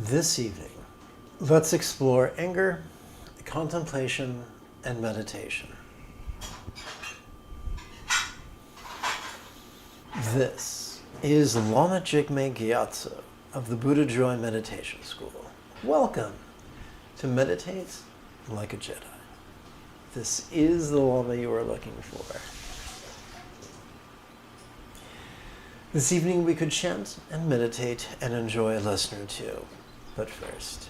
This evening, let's explore anger, contemplation, and meditation. This is Lama Jigme Gyatso of the Buddha Joy Meditation School. Welcome to Meditate Like a Jedi. This is the Lama you are looking for. This evening we could chant and meditate and enjoy a lesson or two. But first,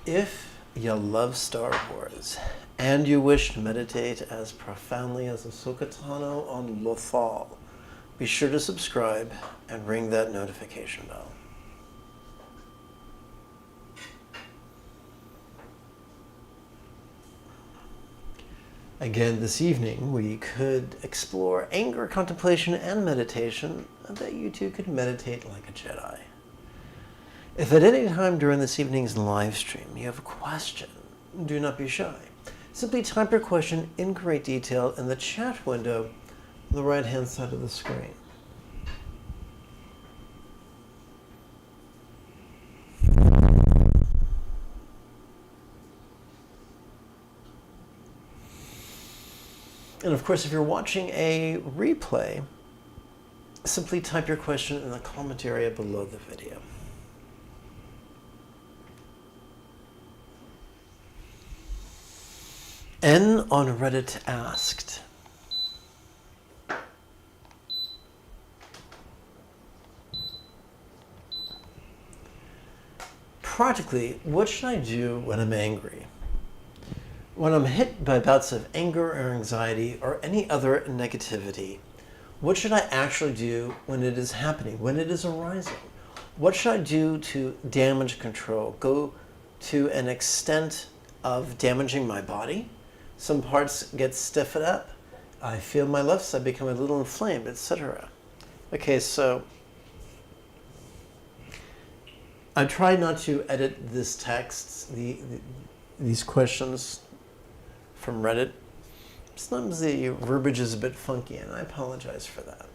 if you love Star Wars and you wish to meditate as profoundly as Ahsoka Tano on Lothal, be sure to subscribe and ring that notification bell. Again, this evening we could explore anger, contemplation, and meditation, and that you too could meditate like a Jedi. If at any time during this evening's live stream you have a question, do not be shy. Simply type your question in great detail in the chat window on the right-hand side of the screen. And of course, if you're watching a replay, simply type your question in the comment area below the video. N on Reddit asked, practically, what should I do when I'm angry? When I'm hit by bouts of anger or anxiety or any other negativity, what should I actually do when it is happening, when it is arising? What should I do to damage control? Go to an extent of damaging my body? Some parts get stiffened up. I feel my left side become a little inflamed, etc. Okay, so I try not to edit this text, these questions from Reddit. Sometimes the verbiage is a bit funky, and I apologize for that.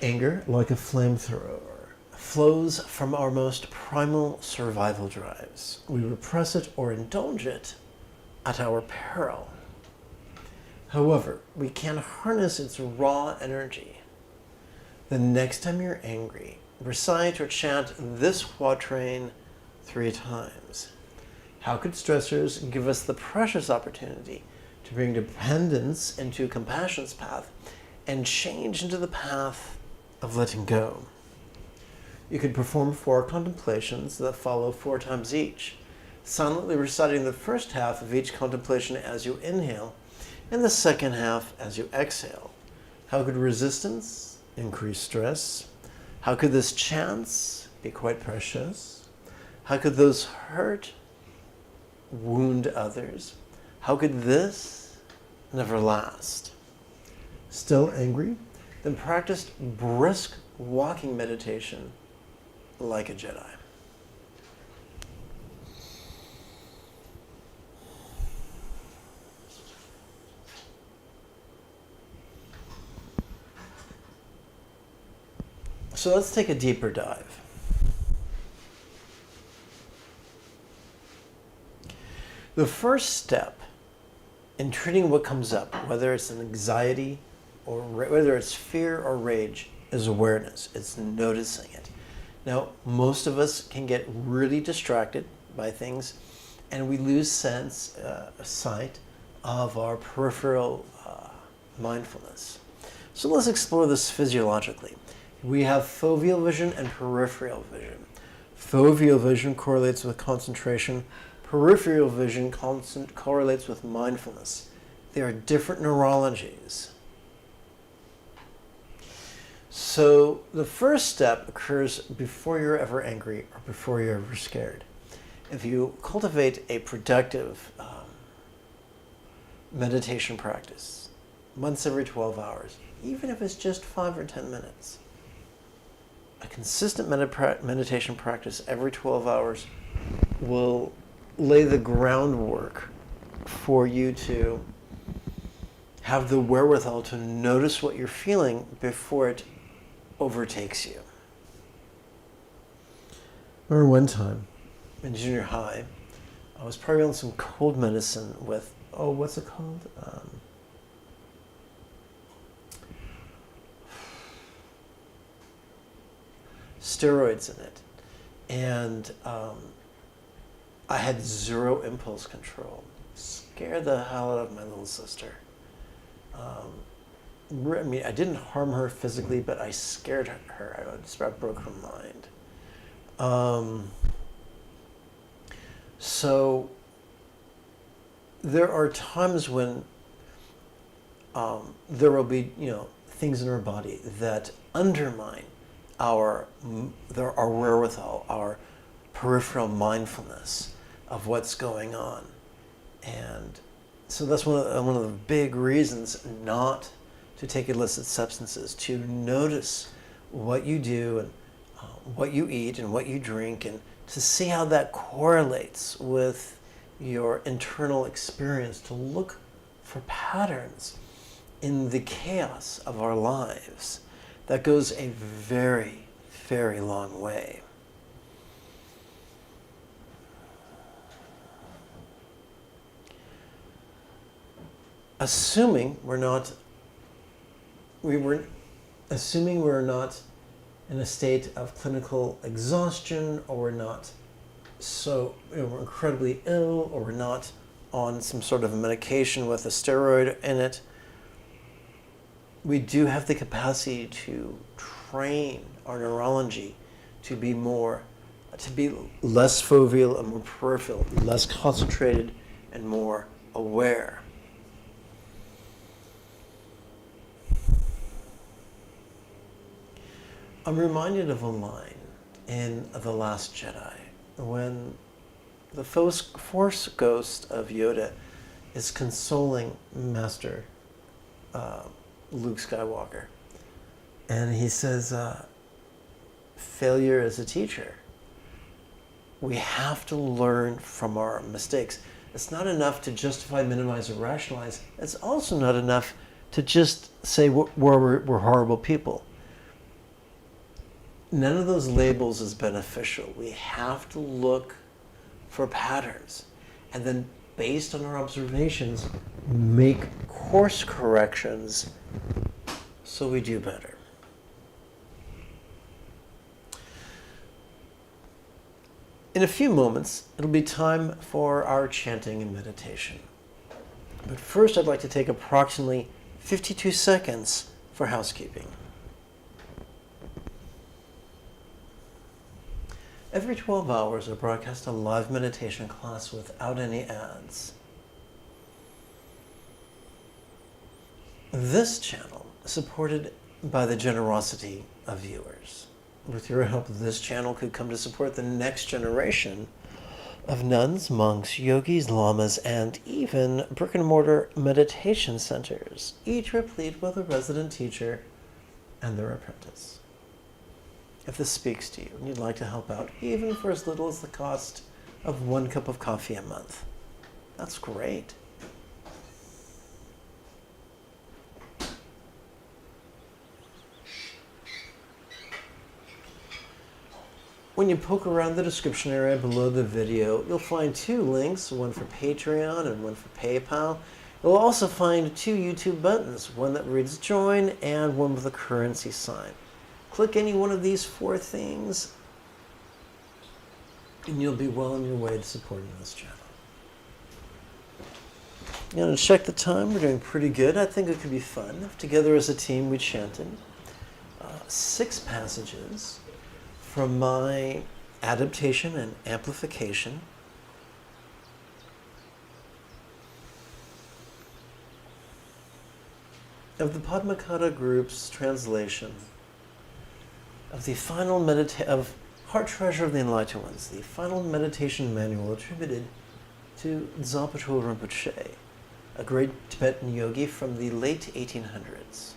Anger, like a flamethrower, flows from our most primal survival drives. We repress it or indulge it at our peril. However, we can harness its raw energy. The next time you're angry, recite or chant this quatrain 3 times. How could stressors give us the precious opportunity to bring dependence into compassion's path and change into the path of letting go? You could perform 4 contemplations that follow 4 times each, silently reciting the first half of each contemplation as you inhale and the second half as you exhale. How could resistance increase stress? How could this chance be quite precious? How could those hurt wound others? How could this never last? Still angry? Then practice brisk walking meditation like a Jedi. So let's take a deeper dive. The first step in treating what comes up, whether it's an anxiety or whether it's fear or rage, is awareness. It's noticing it. Now, most of us can get really distracted by things, and we lose sight of our peripheral mindfulness. So let's explore this physiologically. We have foveal vision and peripheral vision. Foveal vision correlates with concentration. Peripheral vision correlates with mindfulness. They are different neurologies. So the first step occurs before you're ever angry or before you're ever scared. If you cultivate a productive meditation practice once every 12 hours, even if it's just 5 or 10 minutes, a consistent meditation practice every 12 hours will lay the groundwork for you to have the wherewithal to notice what you're feeling before it overtakes you. I remember one time in junior high, I was probably on some cold medicine with, what's it called? Steroids in it. And I had zero impulse control. Scared the hell out of my little sister. I mean, I didn't harm her physically, but I scared her. I just about broke her mind. So there are times when there will be, things in our body that undermine our wherewithal, our peripheral mindfulness of what's going on. And so that's one of the big reasons not to take illicit substances, to notice what you do and what you eat and what you drink, and to see how that correlates with your internal experience, to look for patterns in the chaos of our lives. That goes a very, very long way. Assuming we're not in a state of clinical exhaustion, or we're not we're incredibly ill, or we're not on some sort of a medication with a steroid in it, we do have the capacity to train our neurology to be less foveal and more peripheral, less concentrated and more aware. I'm reminded of a line in The Last Jedi when the Force ghost of Yoda is consoling Master Luke Skywalker. And he says, failure is a teacher. We have to learn from our mistakes. It's not enough to justify, minimize, or rationalize. It's also not enough to just say we're horrible people. None of those labels is beneficial. We have to look for patterns, and then based on our observations, make course corrections so we do better. In a few moments, it'll be time for our chanting and meditation. But first, I'd like to take approximately 52 seconds for housekeeping. Every 12 hours, I broadcast a live meditation class without any ads. This channel is supported by the generosity of viewers. With your help, this channel could come to support the next generation of nuns, monks, yogis, lamas, and even brick-and-mortar meditation centers, each replete with a resident teacher and their apprentice. If this speaks to you and you'd like to help out, even for as little as the cost of 1 cup of coffee a month, that's great. When you poke around the description area below the video, you'll find 2 links, one for Patreon and one for PayPal. You'll also find 2 YouTube buttons, one that reads join and one with a currency sign. Click any one of these 4 things and you'll be well on your way to supporting this channel. Now, to check the time, we're doing pretty good. I think it could be fun. Together as a team, we chanted 6 passages from my adaptation and amplification of the Padmakara group's translation of the final of Heart Treasure of the Enlightened Ones, the final meditation manual attributed to Dzogchen Rinpoche, a great Tibetan yogi from the late 1800s.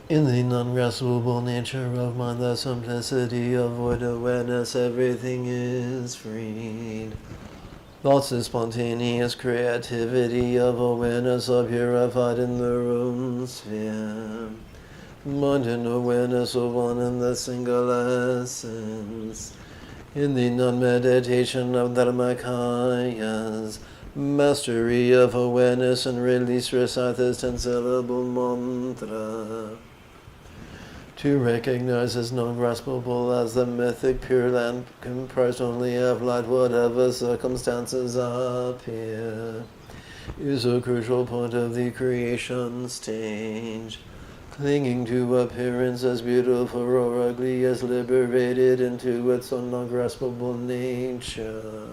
In the non-graspable nature of mind, the simplicity of void awareness, everything is freed. Thoughts is spontaneous creativity of awareness are purified in their own sphere. mind and awareness of one and the single essence. In the non-meditation of Dharmakayas, mastery of awareness and release, recite this 10-syllable mantra. To recognize as non-graspable as the mythic Pure Land, comprised only of light, whatever circumstances appear, is a crucial point of the creation stage. Clinging to appearance as beautiful or ugly is liberated into its own non-graspable nature.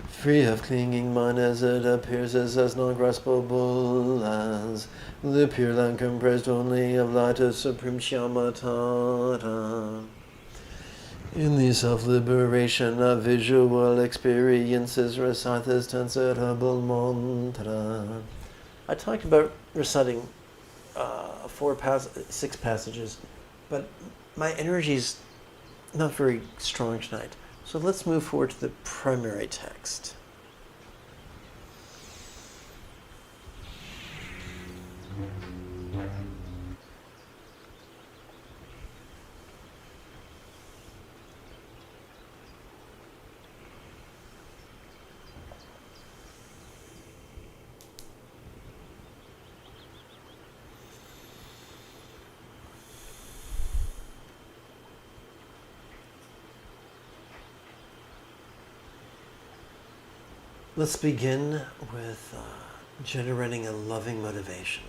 Free of clinging mind as it appears is as non-graspable as the Pure Land, comprised only of light of supreme shamatara. In the self-liberation of visual experiences, recite this 10-syllable mantra. I talked about reciting 6 passages, but my energy's not very strong tonight. So let's move forward to the primary text. Let's begin with generating a loving motivation.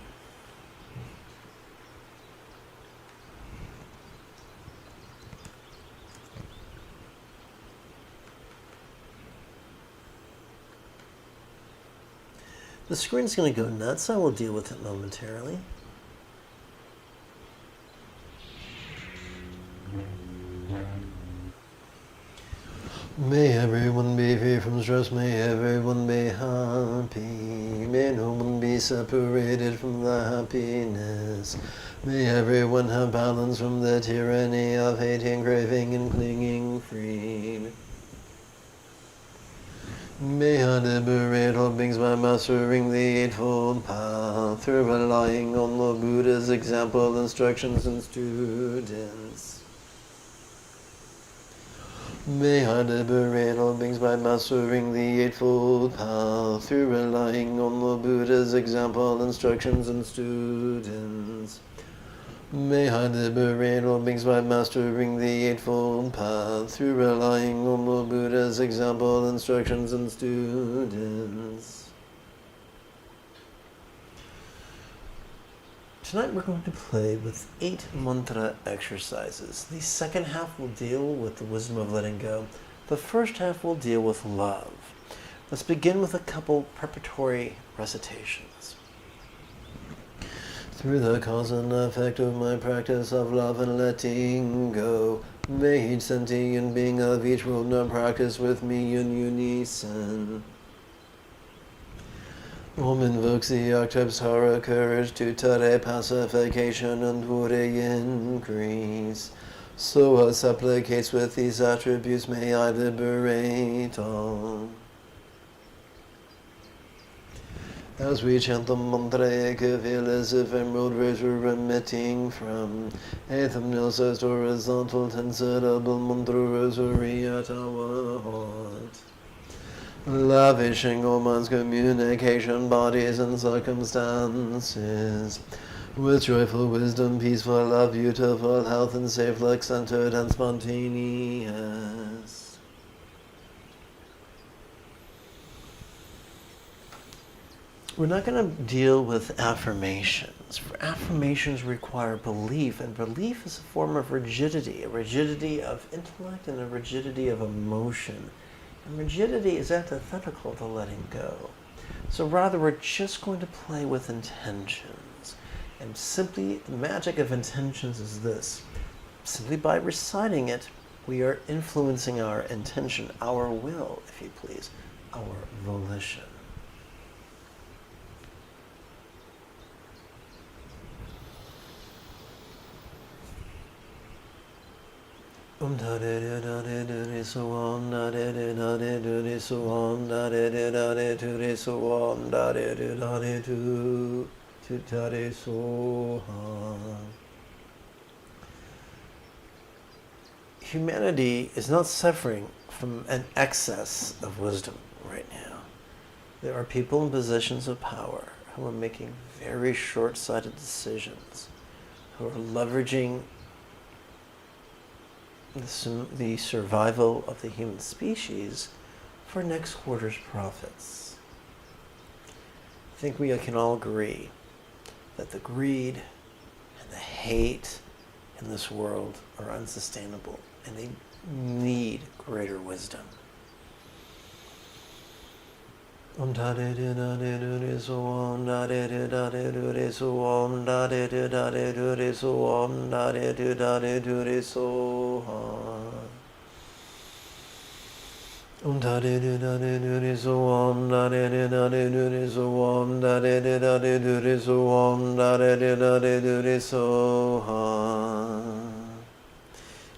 The screen's going to go nuts. I will deal with it momentarily. May everyone be free from stress, may everyone be happy, may no one be separated from the happiness, may everyone have balance from the tyranny of hating, craving, and clinging free. May I liberate all beings by mastering the Eightfold Path, through relying on the Buddha's example, instructions, and students. May I liberate all beings by mastering the Eightfold Path, through relying on the Buddha's example, instructions, and students. May I liberate all beings by mastering the Eightfold Path, through relying on the Buddha's example, instructions, and students. Tonight we're going to play with 8 mantra exercises. The second half will deal with the wisdom of letting go. The first half will deal with love. Let's begin with a couple preparatory recitations. Through the cause and effect of my practice of love and letting go, may each sentient being of each world now practice with me in unison. Om invokes the archetypes Hara, courage, to Tare, pacification, and Pure, increase. Soha supplicates with these attributes, may I liberate all. As we chant the mantra, I can feel as if emerald rays were emitting from Aetham Nilsa's horizontal 10-syllable mantra rosary at our heart. Lavishing all minds, communication, bodies, and circumstances with joyful wisdom, peaceful love, beautiful health, and safe luck, centered and spontaneous. We're not going to deal with affirmations. For affirmations require belief, and belief is a form of rigidity, a rigidity of intellect and a rigidity of emotion. And rigidity is antithetical to letting go. So rather, we're just going to play with intentions. And simply, the magic of intentions is this. Simply by reciting it, we are influencing our intention, our will, if you please, our volition. Om da de de da de de de so om da de de da de de de so om da de de da de de de so om da de de da de do tutare soha. Humanity is not suffering from an excess of wisdom right now. There are people in positions of power who are making very short-sighted decisions, who are leveraging the survival of the human species for next quarter's profits. I think we can all agree that the greed and the hate in this world are unsustainable, and they need greater wisdom. Om da de de da de do de so om da de de da de do de so om da de de da de do de so om da de de da de do de so om da de de da de do de so om da de de da de do de so om da de de da de do de so om da de de da de do de so.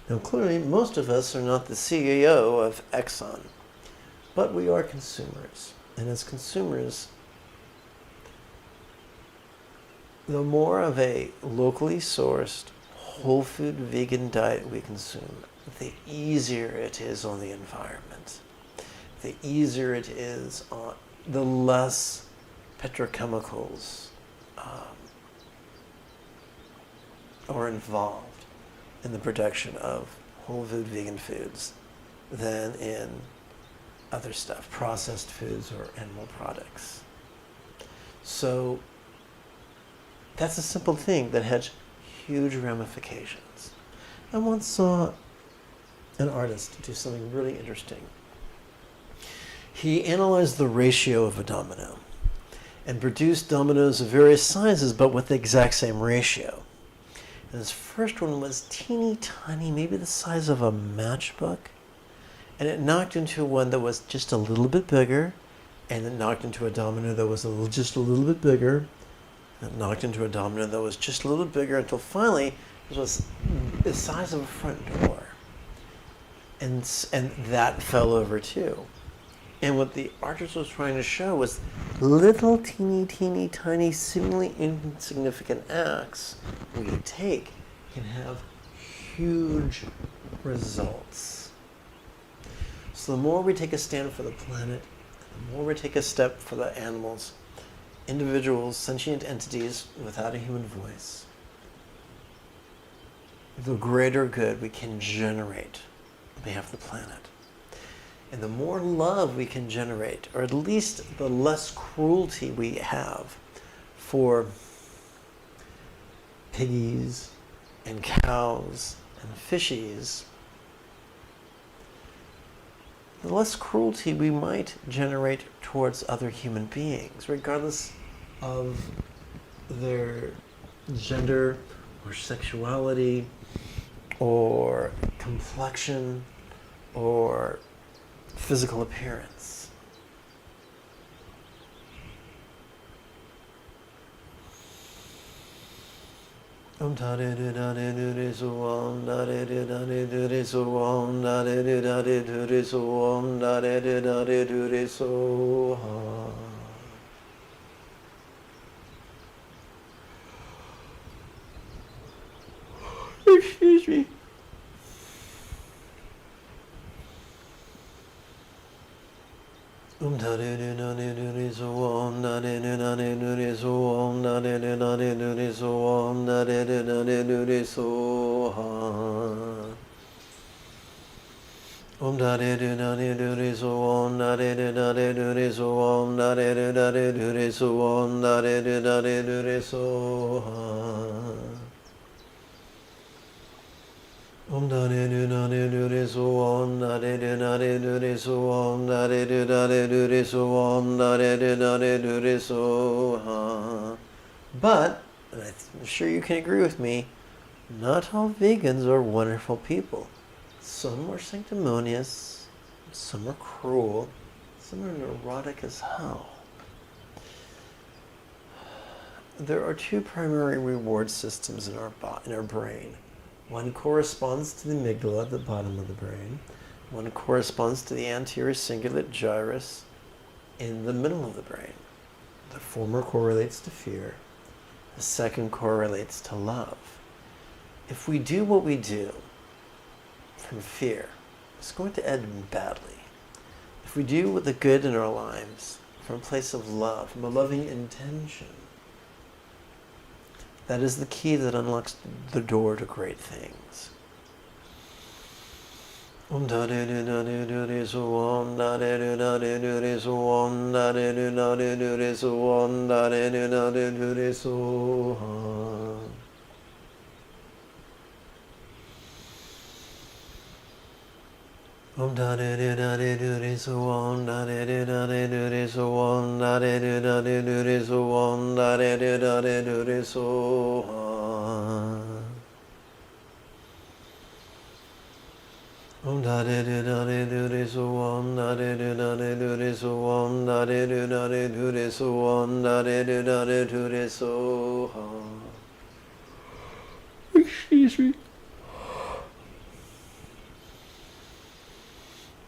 Now clearly most of us are not the CEO of Exxon, but we are consumers. And as consumers, the more of a locally sourced, whole food vegan diet we consume, the easier it is on the environment. The easier it is on, the less petrochemicals are involved in the production of whole food vegan foods than in other stuff, processed foods or animal products. So that's a simple thing that has huge ramifications. I once saw an artist do something really interesting. He analyzed the ratio of a domino and produced dominoes of various sizes but with the exact same ratio. And his first one was teeny tiny, maybe the size of a matchbook. And it knocked into one that was just a little bit bigger, and it knocked into a domino that was just a little bit bigger, and it knocked into a domino that was just a little bit bigger, until finally it was the size of a front door. And that fell over too. And what the artist was trying to show was little teeny tiny, seemingly insignificant acts we take can have huge results. So the more we take a stand for the planet, the more we take a step for the animals, individuals, sentient entities without a human voice, the greater good we can generate on behalf of the planet. And the more love we can generate, or at least the less cruelty we have for piggies and cows and fishies, the less cruelty we might generate towards other human beings, regardless of their gender or sexuality or complexion or physical appearance. Om da de de da de do de so om da de de da de do de so om da de de da de do de so om da de de da de do de so Excuse me. Om da de de da de do de so om da de de da de do de so om da de de da de do de so om da de de da de do de so om da de de da de do de so om da de de da de do de so om da de de da de do de so om da de de da de do de so om da de de da de do de so om da de de da de do de so om da de de da de do de so om da de de da de do de so But, and I'm sure you can agree with me, not all vegans are wonderful people. Some are sanctimonious, some are cruel, some are neurotic as hell. There are two primary reward systems in our brain. One corresponds to the amygdala at the bottom of the brain. One corresponds to the anterior cingulate gyrus in the middle of the brain. The former correlates to fear. The second correlates to love. If we do what we do from fear, it's going to end badly. If we do the good in our lives from a place of love, from a loving intention, that is the key that unlocks the door to great things. Om da de do da de do de so om da de do da de do de so om da de do da de do de so om da de do da de do de so om da de do da de do de so om da de do da de do de so om da de do da de do de so om da de do da de do de so Om da de do da de do de so om da de do da de do de so om da de do da de do de so om da de do da de do de so Excuse me.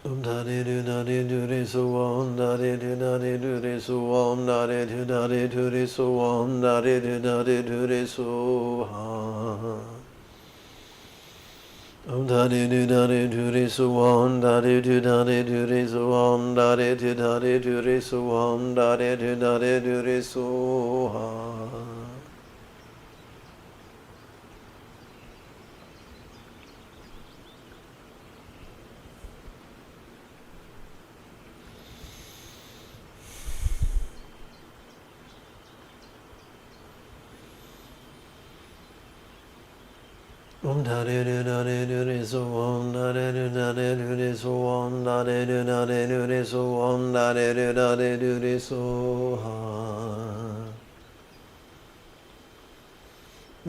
Om da de do da de do de so om da de do da de do de so om da de do da de do de so om da de do da de do de so Om da de do da de do de so om da de do da de do de so om da de do da de do de so om da de do da de do de so Om da de do da de do de so om da de do da de do de so om da de do da de do de so om da de do da de do de so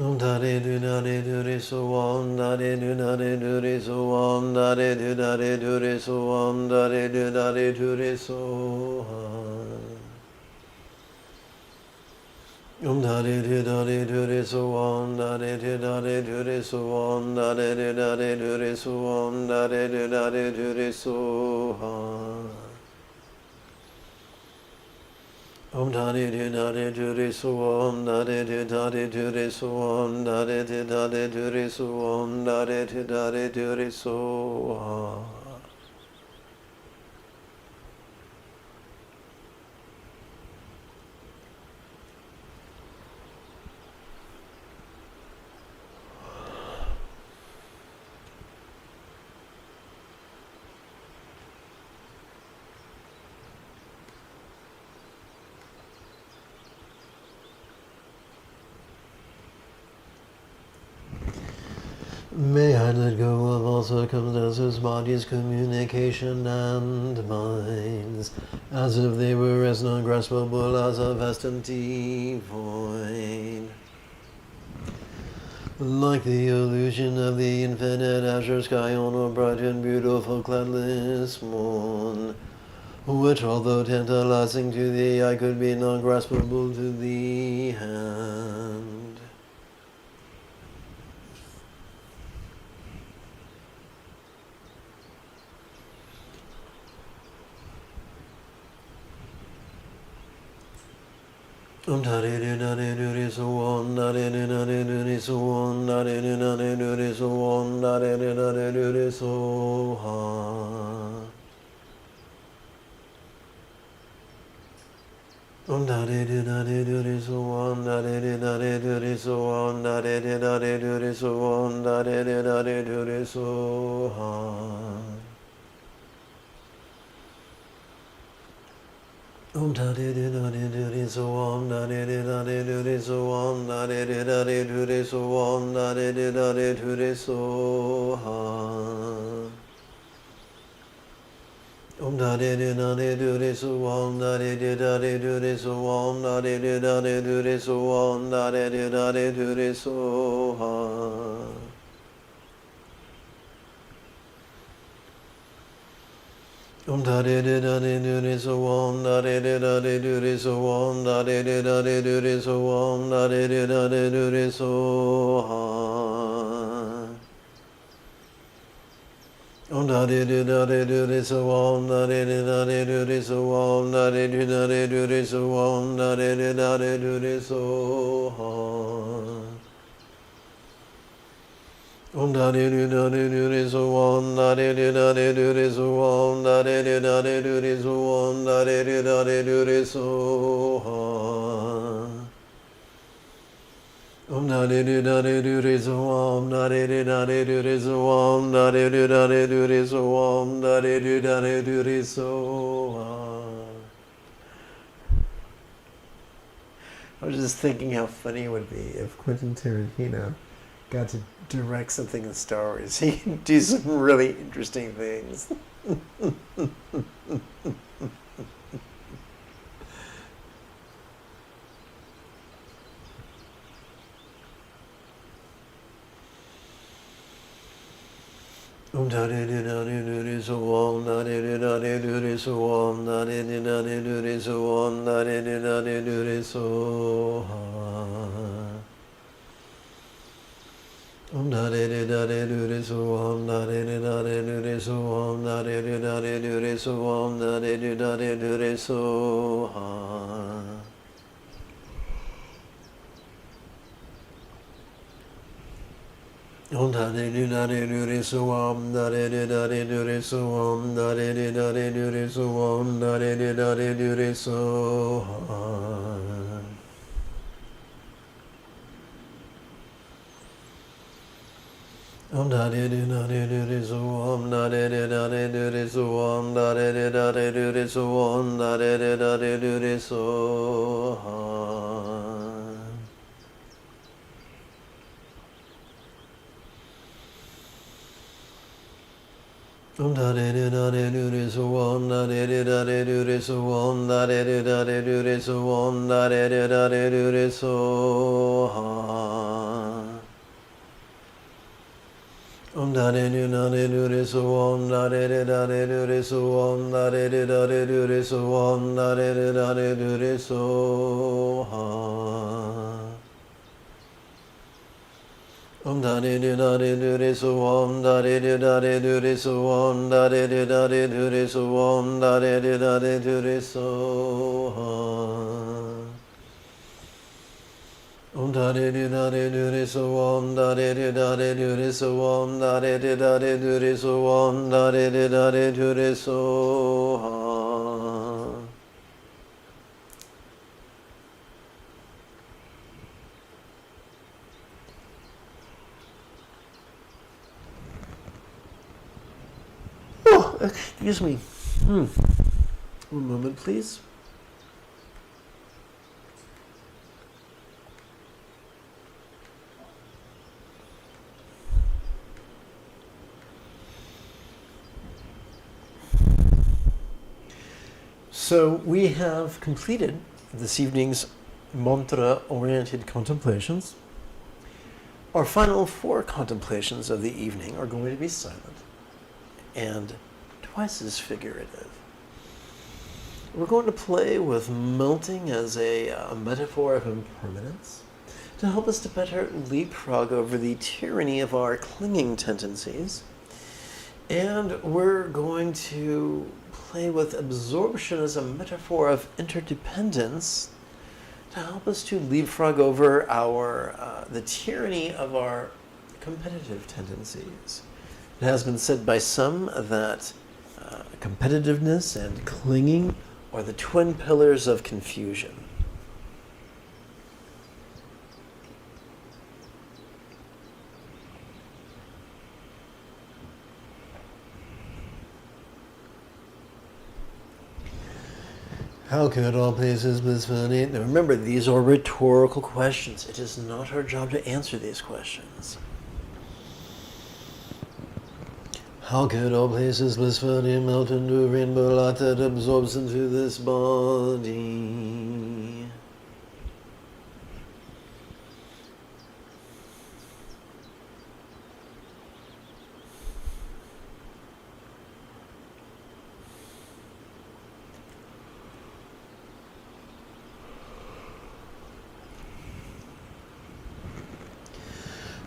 Om da de do da de do de so om da de do da de do de so om da de do da de do de so om da de do da de do de so Om da de do da de do de so om da de do da de do de so om da de do da de do de so om da de do da de do de so Om da de do da de do de so om da de do da de do de so om da de do da de do de so om da de do da de do de so May I let go of all circumstances, bodies, communication, and minds, as if they were as non-graspable as a vast empty void. Like the illusion of the infinite azure sky on a bright and beautiful cloudless morn, which, although tantalizing to the eye, could be non-graspable to the hand. Om da de do da de do de so om da de do da de do de so om da de do da de do de so om da de do da de do de so Om da de do da de do de so om da de do da de do de so om da de do da de do de so om da de do da de do de so Om da de do da de do de so om da de do da de do de so om da de do da de do de so om da de do da de do de so Om da de do da de do de so om da de do da de do de so om da de do da de do de so om da de do da de do de so Om da de do da de do de so om da de do da de do de so om da de do da de do de so om da de do da de do de so Om da de do da de do de so om da de da de do de so om da de da de do de so om da de da de do de so om. Om da de da de do de so om da de da de do de so om da de da de do de so om da de da de do de so om. Om da de da de do de so om da de da de do de so om da de da de do de so om da de da de do de so om. I was just thinking how funny it would be if Quentin Tarantino got to direct something in Star Wars. He can do some really interesting things. Om da de da de do de so om da de da de do de so om da de da de do de so om da de da de do de so om. Om da de da de do de so om da de da de do de so om da de da de do de so om da de da de do de so om. Om da de da de do de so om da de da de do de so om da de da de do de so om da de da de do de so om. Om da de da de do de so om da de da de do de so om da de da de do de so om da de da de do de so om. Om da de da de do de so om da de da de do de so om da de da de do de so om da de da de do de so om. Om da de da de do de so om da de da de do de so om da de da de do de so om da de da de do de so om. Om da de da de do de so om da de da de do de so om da de da de do de so om da de da de do de so om. Om da de da de do de so om da de da de do de so om da de da de do de so om da de da de do de so om. Oh, excuse me. One moment, please. So we have completed this evening's mantra-oriented contemplations. Our final 4 contemplations of the evening are going to be silent and twice as figurative. We're going to play with melting as a metaphor of impermanence to help us to better leapfrog over the tyranny of our clinging tendencies. And we're going to play with absorption as a metaphor of interdependence to help us to leapfrog over the tyranny of our competitive tendencies. It has been said by some that competitiveness and clinging are the twin pillars of confusion. How could all places blissful? Now remember, these are rhetorical questions. It is not our job to answer these questions. How could all places blissfully melt into a rainbow light that absorbs into this body?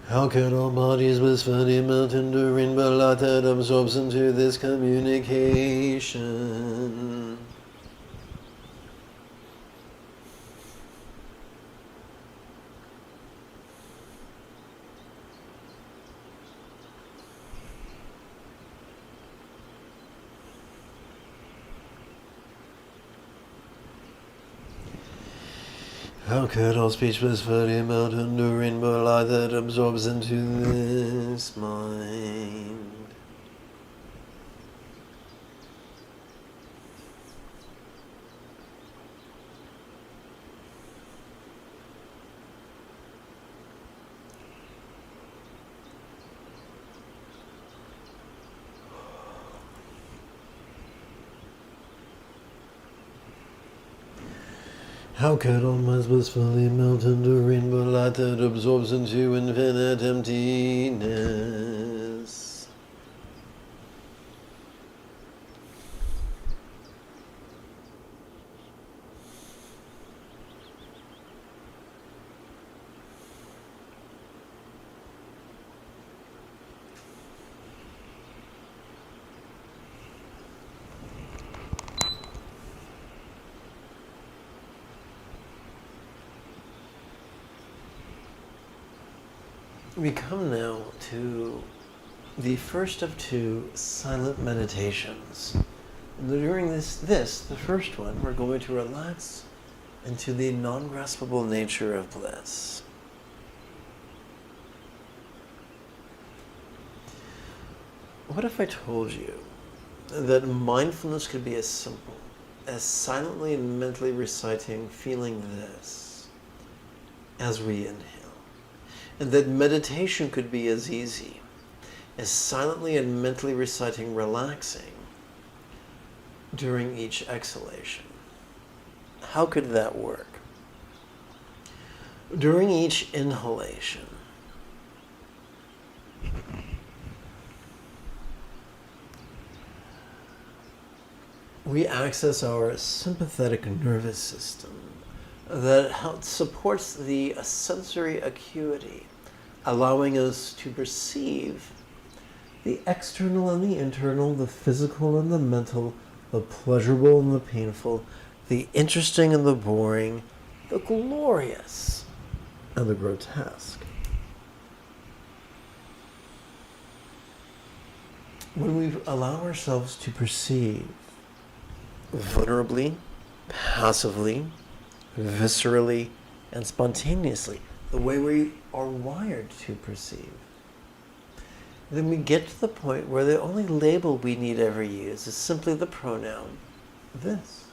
How can our bodies blissfully melt into rainbow light that absorbs into this communication? How could all speech blissfully melt into rainbow light that absorbs into this mind? How could all minds blissfully melt into rainbow light that absorbs into infinite emptiness? We come now to the first of two silent meditations. And during the first one, we're going to relax into the non-graspable nature of bliss. What if I told you that mindfulness could be as simple as silently and mentally reciting feeling this as we inhale? And that meditation could be as easy as silently and mentally reciting relaxing during each exhalation. How could that work? During each inhalation, we access our sympathetic nervous system that supports the sensory acuity, allowing us to perceive the external and the internal, the physical and the mental, the pleasurable and the painful, the interesting and the boring, the glorious and the grotesque. When we allow ourselves to perceive vulnerably, passively, viscerally, and spontaneously, the way we are wired to perceive, then we get to the point where the only label we need ever use is simply the pronoun this.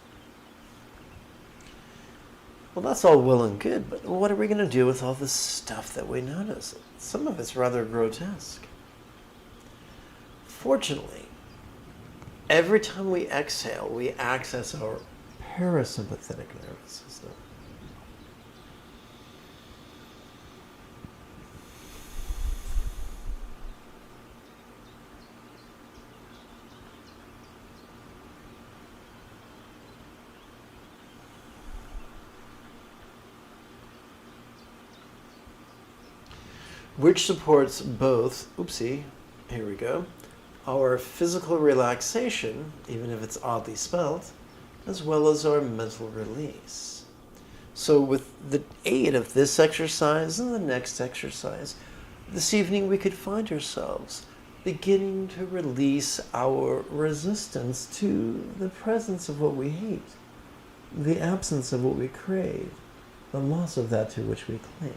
Well, that's all well and good, but what are we going to do with all this stuff that we notice? Some of it's rather grotesque. Fortunately, every time we exhale, we access our parasympathetic nervous system. Which supports both, here we go, our physical relaxation, even if it's oddly spelled, as well as our mental release. So with the aid of this exercise and the next exercise, this evening we could find ourselves beginning to release our resistance to the presence of what we hate, the absence of what we crave, the loss of that to which we cling.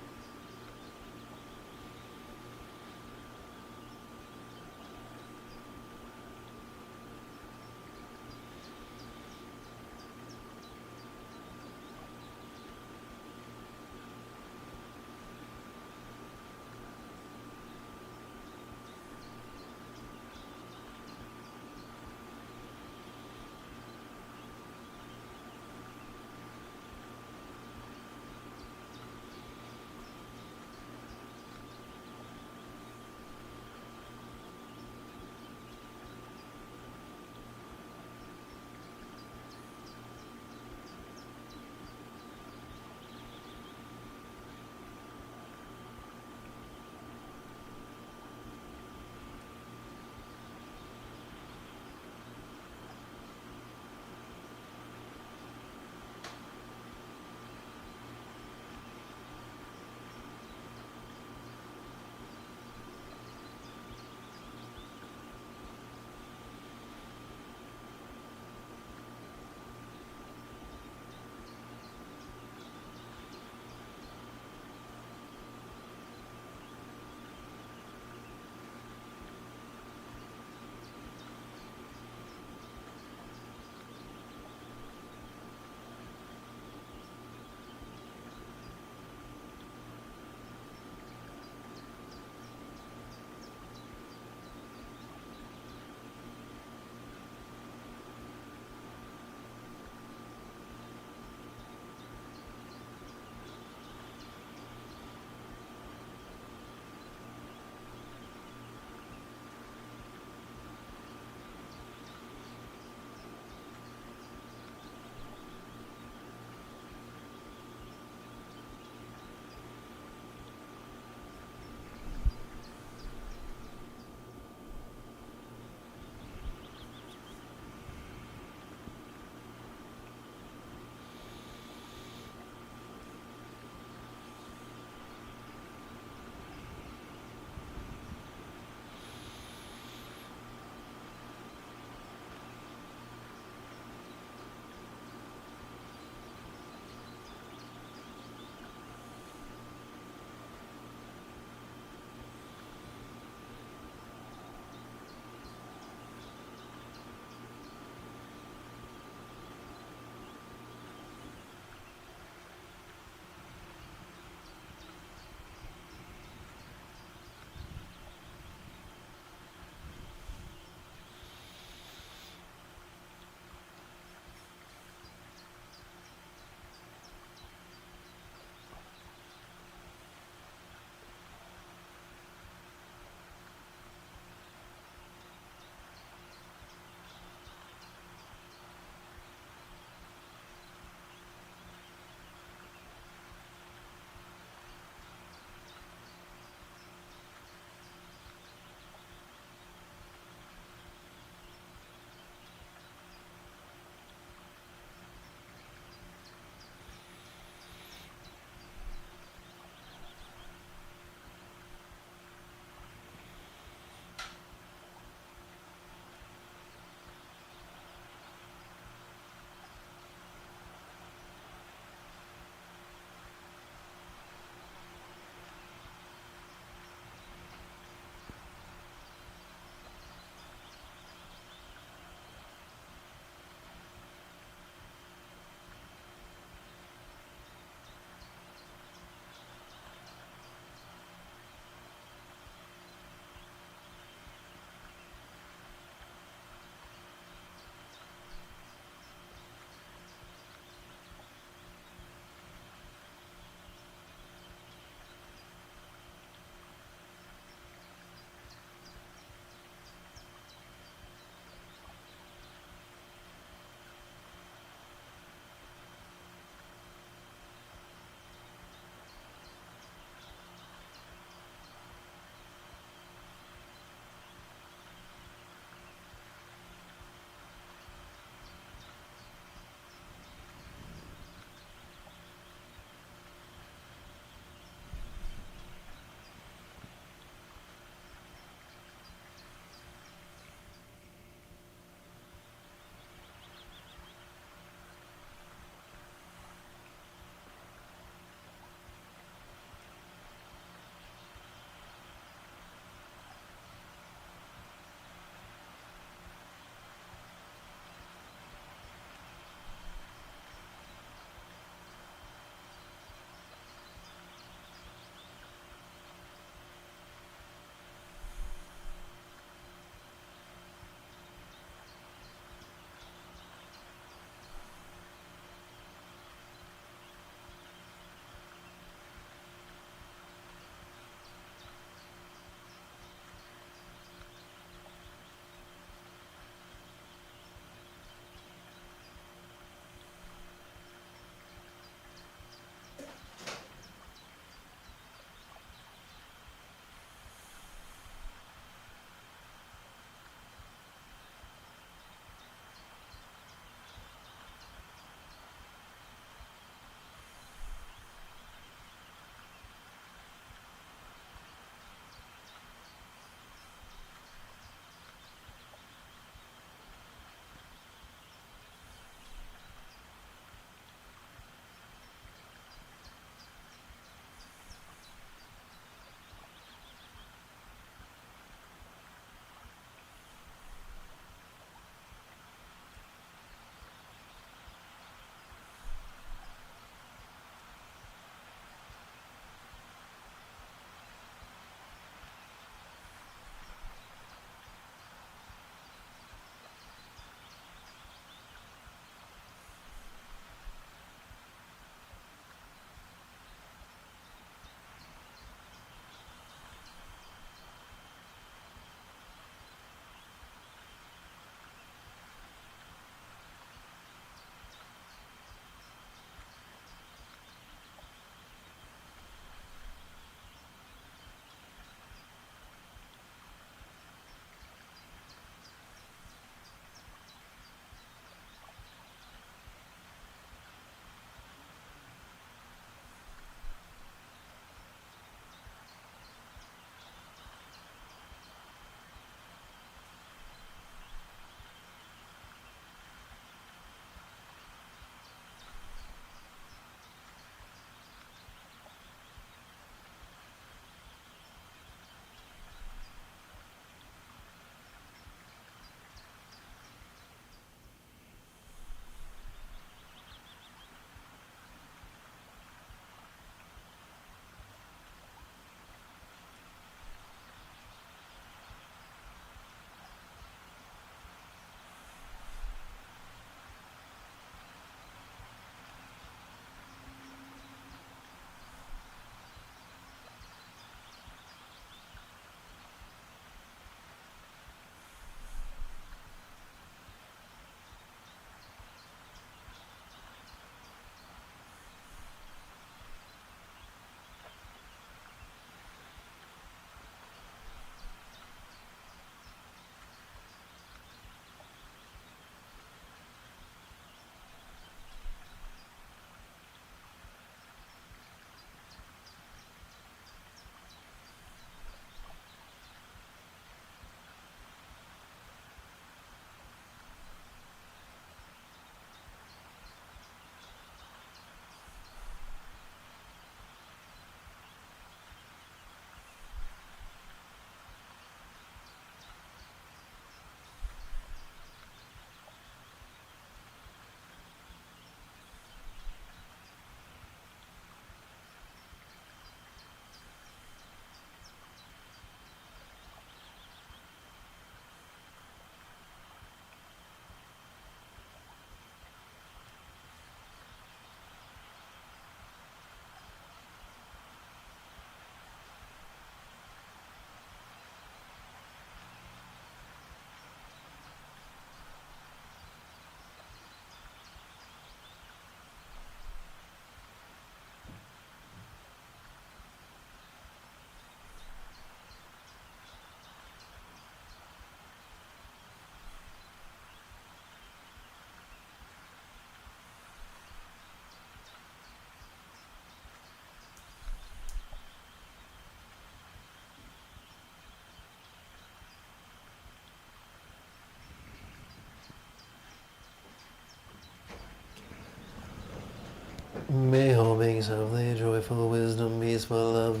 May all beings have the joyful wisdom, peaceful love,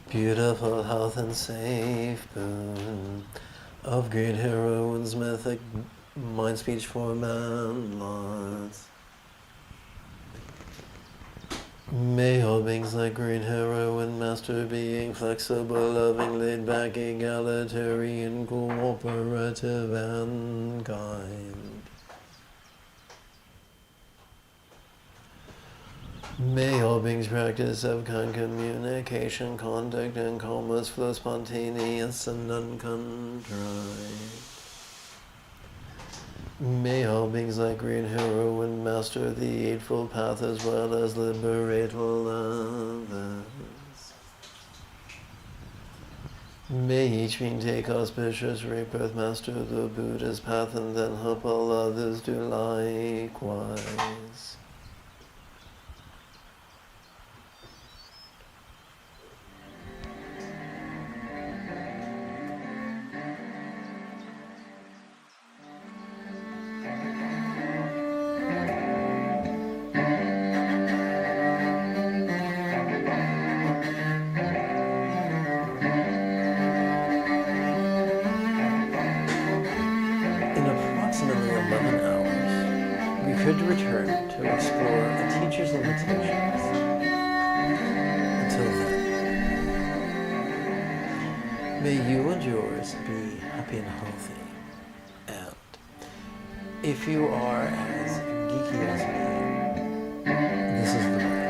beautiful health, and safe boon of great heroines, mythic mind, speech, form, and laws. May all beings like great heroine, master being, flexible, loving, laid back, egalitarian, cooperative, and kind. May all beings practice of kind communication, contact, and calmness, flow spontaneous and uncontrived. May all beings like great heroine master the Eightfold Path as well as liberate all others. May each being take auspicious rebirth, master the Buddha's path, and then help all others do likewise. Could return to explore a teacher's limitations. Until then, may you and yours be happy and healthy. And if you are as geeky as me, this is the way.